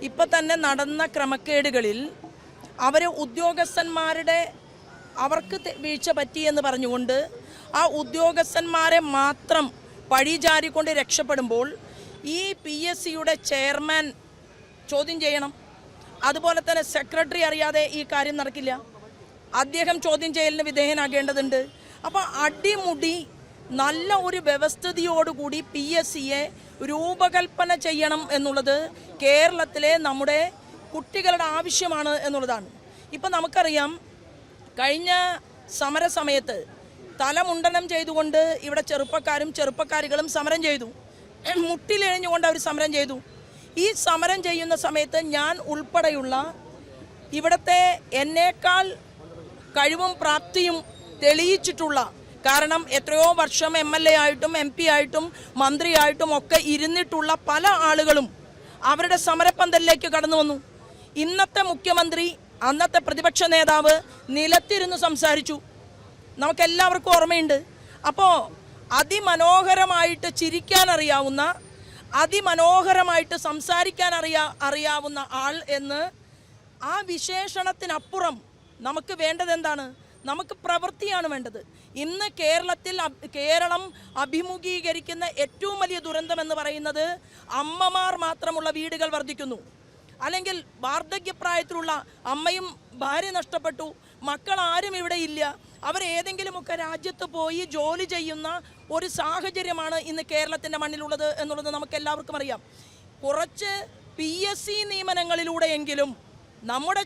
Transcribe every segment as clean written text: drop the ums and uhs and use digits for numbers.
ഇപ്പം തന്നെ നടന്ന ക്രമക്കേടുകളിൽ ഉദ്യോഗസ്ഥന്മാരുടെ അവർക്ക് വീഴ്ച പറ്റിയെന്ന് പറഞ്ഞുകൊണ്ട് ആ ഉദ്യോഗസ്ഥന്മാരെ മാത്രം പഴിചാരിക്കൊണ്ട് രക്ഷപ്പെടുമ്പോൾ ഈ PSCയുടെ ചെയർമാൻ ചോദ്യം ചെയ്യണം. അതുപോലെ തന്നെ സെക്രട്ടറി അറിയാതെ ഈ കാര്യം നടക്കില്ല. അദ്ദേഹം ചോദ്യം ചെയ്യലിന് വിധേയനാകേണ്ടതുണ്ട്. അപ്പോൾ അടിമുടി നല്ല ഒരു വ്യവസ്ഥിതിയോടുകൂടി PSCയെ രൂപകൽപ്പന ചെയ്യണം എന്നുള്ളത് കേരളത്തിലെ നമ്മുടെ കുട്ടികളുടെ ആവശ്യമാണ് എന്നുള്ളതാണ്. ഇപ്പം നമുക്കറിയാം, കഴിഞ്ഞ സമരസമയത്ത് തലമുണ്ടനം ചെയ്തുകൊണ്ട് ഇവിടെ ചെറുപ്പക്കാരികളും സമരം ചെയ്തു. മുട്ടിലെഴിഞ്ഞുകൊണ്ട് അവർ സമരം ചെയ്തു. ഈ സമരം ചെയ്യുന്ന സമയത്ത് ഞാൻ ഉൾപ്പെടെയുള്ള ഇവിടുത്തെ എന്നേക്കാൾ കഴിവും പ്രാപ്തിയും തെളിയിച്ചിട്ടുള്ള, കാരണം എത്രയോ വർഷം MLA ആയിട്ടും MP ആയിട്ടും മന്ത്രിയായിട്ടും ഒക്കെ ഇരുന്നിട്ടുള്ള പല ആളുകളും അവരുടെ സമരപ്പന്തലിലേക്ക് കടന്നു വന്നു. ഇന്നത്തെ മുഖ്യമന്ത്രി, അന്നത്തെ പ്രതിപക്ഷ നേതാവ് നിലത്തിരുന്ന് സംസാരിച്ചു. നമുക്കെല്ലാവർക്കും ഓർമ്മയുണ്ട്. അപ്പോൾ അതിമനോഹരമായിട്ട് ചിരിക്കാൻ അറിയാവുന്ന, അതിമനോഹരമായിട്ട് സംസാരിക്കാൻ അറിയാവുന്ന ആൾ എന്ന് ആ വിശേഷണത്തിനപ്പുറം നമുക്ക് വേണ്ടത് എന്താണ്? നമുക്ക് പ്രവൃത്തിയാണ് വേണ്ടത്. ഇന്ന് കേരളം അഭിമുഖീകരിക്കുന്ന ഏറ്റവും വലിയ ദുരന്തം എന്ന് പറയുന്നത് അമ്മമാർ മാത്രമുള്ള വീടുകൾ വർദ്ധിക്കുന്നു. അല്ലെങ്കിൽ വാർദ്ധക്യപ്രായത്തിലുള്ള അമ്മയും ഭാര്യ നഷ്ടപ്പെട്ടു, മക്കൾ ആരും ഇവിടെ ഇല്ല, അവരേതെങ്കിലുമൊക്കെ രാജ്യത്ത് പോയി ജോലി ചെയ്യുന്ന ഒരു സാഹചര്യമാണ് ഇന്ന് കേരളത്തിൻ്റെ മണ്ണിലുള്ളത് എന്നുള്ളത് നമുക്ക് എല്ലാവർക്കും അറിയാം. കുറച്ച് PSC നിയമനങ്ങളിലൂടെയെങ്കിലും നമ്മുടെ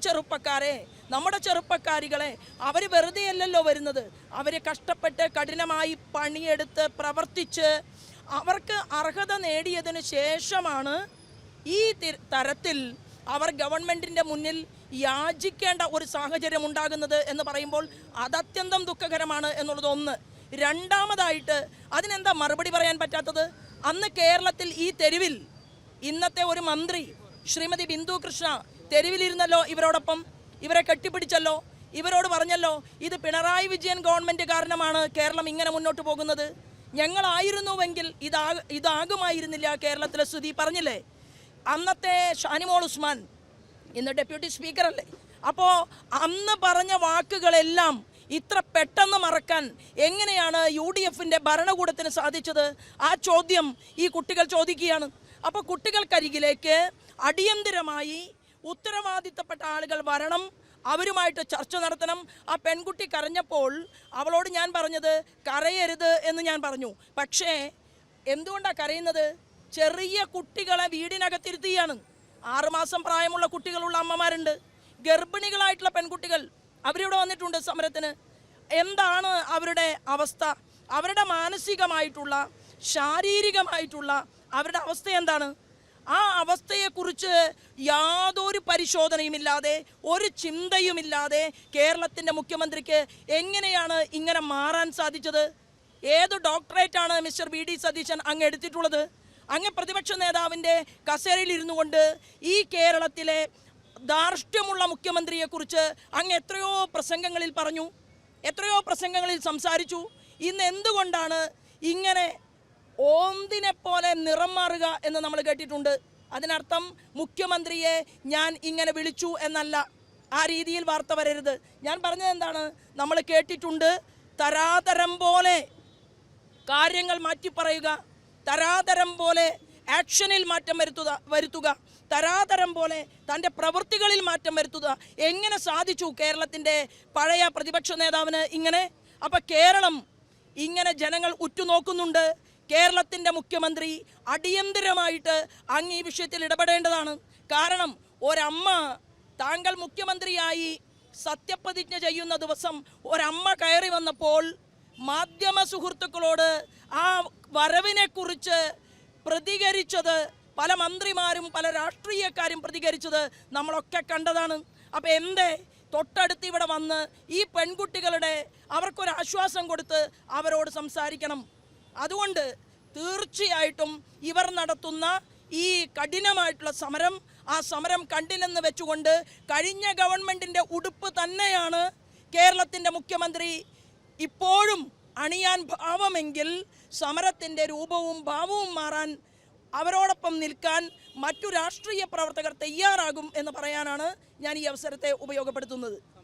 ചെറുപ്പക്കാരികളെ അവർ വെറുതെയല്ലല്ലോ വരുന്നത്, അവർ കഷ്ടപ്പെട്ട് കഠിനമായി പണിയെടുത്ത് പ്രവർത്തിച്ച് അവർക്ക് അർഹത നേടിയതിന് ശേഷമാണ് ഈ തരത്തിൽ അവർ ഗവൺമെൻറ്റിൻ്റെ മുന്നിൽ യാചിക്കേണ്ട ഒരു സാഹചര്യം ഉണ്ടാകുന്നത് എന്ന് പറയുമ്പോൾ അത് അത്യന്തം ദുഃഖകരമാണ് എന്നുള്ളത് ഒന്ന്. രണ്ടാമതായിട്ട് അതിനെന്താ മറുപടി പറയാൻ പറ്റാത്തത്? അന്ന് കേരളത്തിൽ ഈ തെരുവിൽ ഇന്നത്തെ ഒരു മന്ത്രി ശ്രീമതി ബിന്ദു കൃഷ്ണ തെരുവിലിരുന്നല്ലോ, ഇവരോടൊപ്പം ഇവരെ കെട്ടിപ്പിടിച്ചല്ലോ, ഇവരോട് പറഞ്ഞല്ലോ ഇത് പിണറായി വിജയൻ ഗവൺമെൻറ് കാരണമാണ് കേരളം ഇങ്ങനെ മുന്നോട്ട് പോകുന്നത്, ഞങ്ങളായിരുന്നുവെങ്കിൽ ഇതാകുമായിരുന്നില്ല കേരളത്തിലെ സ്ഥിതി പറഞ്ഞില്ലേ. അന്നത്തെ ഷാനിമോൾ ഉസ്മാൻ ഇന്ന് ഡെപ്യൂട്ടി സ്പീക്കറല്ലേ. അപ്പോൾ അന്ന് പറഞ്ഞ വാക്കുകളെല്ലാം ഇത്ര പെട്ടെന്ന് മറക്കാൻ എങ്ങനെയാണ് UDFൻ്റെ ഭരണകൂടത്തിന് സാധിച്ചത്? ആ ചോദ്യം ഈ കുട്ടികൾ ചോദിക്കുകയാണ്. അപ്പോൾ കുട്ടികൾക്കരികിലേക്ക് അടിയന്തിരമായി ഉത്തരവാദിത്തപ്പെട്ട ആളുകൾ വരണം, അവരുമായിട്ട് ചർച്ച നടത്തണം. ആ പെൺകുട്ടി കരഞ്ഞപ്പോൾ അവളോട് ഞാൻ പറഞ്ഞത് കരയരുത് എന്ന് ഞാൻ പറഞ്ഞു. പക്ഷേ എന്തുകൊണ്ടാണ് കരയുന്നത്? ചെറിയ കുട്ടികളെ വീടിനകത്തിരുത്തിയാണ്. 6 മാസം പ്രായമുള്ള കുട്ടികളുള്ള അമ്മമാരുണ്ട്, ഗർഭിണികളായിട്ടുള്ള പെൺകുട്ടികൾ അവരിവിടെ വന്നിട്ടുണ്ട് സമരത്തിന്. എന്താണ് അവരുടെ അവസ്ഥ? അവരുടെ മാനസികമായിട്ടുള്ള, ശാരീരികമായിട്ടുള്ള അവരുടെ അവസ്ഥ എന്താണ്? ആ അവസ്ഥയെക്കുറിച്ച് യാതൊരു പരിശോധനയുമില്ലാതെ, ഒരു ചിന്തയുമില്ലാതെ കേരളത്തിൻ്റെ മുഖ്യമന്ത്രിക്ക് എങ്ങനെയാണ് ഇങ്ങനെ മാറാൻ സാധിച്ചത്? ഏത് ഡോക്ടറേറ്റാണ് മിസ്റ്റർ VD സതീശൻ അങ്ങ് എടുത്തിട്ടുള്ളത്? അങ്ങ് പ്രതിപക്ഷ നേതാവിൻ്റെ കസേരയിൽ ഇരുന്നു കൊണ്ട് ഈ കേരളത്തിലെ ധാർഷ്ട്യമുള്ള മുഖ്യമന്ത്രിയെക്കുറിച്ച് അങ്ങ് എത്രയോ പ്രസംഗങ്ങളിൽ പറഞ്ഞു, എത്രയോ പ്രസംഗങ്ങളിൽ സംസാരിച്ചു. ഇന്ന് എന്തുകൊണ്ടാണ് ഇങ്ങനെ ഓന്തിനെ പോലെ നിറം മാറുക എന്ന് നമ്മൾ കേട്ടിട്ടുണ്ട്. അതിനർത്ഥം മുഖ്യമന്ത്രിയെ ഞാൻ ഇങ്ങനെ വിളിച്ചു എന്നല്ല. ആ രീതിയിൽ വാർത്ത വരരുത്. ഞാൻ പറഞ്ഞത് എന്താണ്? നമ്മൾ കേട്ടിട്ടുണ്ട്, തരാതരം പോലെ കാര്യങ്ങൾ മാറ്റിപ്പറയുക, തരാതരം പോലെ ആക്ഷനിൽ മാറ്റം വരുത്തുക, തരാതരം പോലെ തൻ്റെ പ്രവൃത്തികളിൽ മാറ്റം വരുത്തുക. എങ്ങനെ സാധിച്ചു കേരളത്തിൻ്റെ പഴയ പ്രതിപക്ഷ നേതാവിന് ഇങ്ങനെ? അപ്പം കേരളം ഇങ്ങനെ ജനങ്ങൾ ഉറ്റുനോക്കുന്നുണ്ട്. കേരളത്തിൻ്റെ മുഖ്യമന്ത്രി അടിയന്തിരമായിട്ട് അങ്ങ് ഈ വിഷയത്തിൽ ഇടപെടേണ്ടതാണ്. കാരണം ഒരമ്മ, താങ്കൾ മുഖ്യമന്ത്രിയായി സത്യപ്രതിജ്ഞ ചെയ്യുന്ന ദിവസം ഒരമ്മ കയറി വന്നപ്പോൾ മാധ്യമ സുഹൃത്തുക്കളോട് ആ വരവിനെക്കുറിച്ച് പ്രതികരിച്ചത്, പല മന്ത്രിമാരും പല രാഷ്ട്രീയക്കാരും പ്രതികരിച്ചത് നമ്മളൊക്കെ കണ്ടതാണ്. അപ്പോൾ എന്തേ തൊട്ടടുത്ത് ഇവിടെ വന്ന് ഈ പെൺകുട്ടികളുടെ അവർക്കൊരാശ്വാസം കൊടുത്ത് അവരോട് സംസാരിക്കണം? അതുകൊണ്ട് തീർച്ചയായിട്ടും ഇവർ നടത്തുന്ന ഈ കഠിനമായിട്ടുള്ള സമരം, ആ സമരം കണ്ടില്ലെന്ന് വെച്ചുകൊണ്ട് കഴിഞ്ഞ ഗവൺമെൻറ്റിൻ്റെ ഉടുപ്പ് തന്നെയാണ് കേരളത്തിൻ്റെ മുഖ്യമന്ത്രി ഇപ്പോഴും അണിയാൻ ഭാവമെങ്കിൽ സമരത്തിൻ്റെ രൂപവും ഭാവവും മാറാൻ അവരോടൊപ്പം നിൽക്കാൻ മറ്റു രാഷ്ട്രീയ പ്രവർത്തകർ തയ്യാറാകും എന്ന് പറയാനാണ് ഞാൻ ഈ അവസരത്തെ ഉപയോഗപ്പെടുത്തുന്നത്.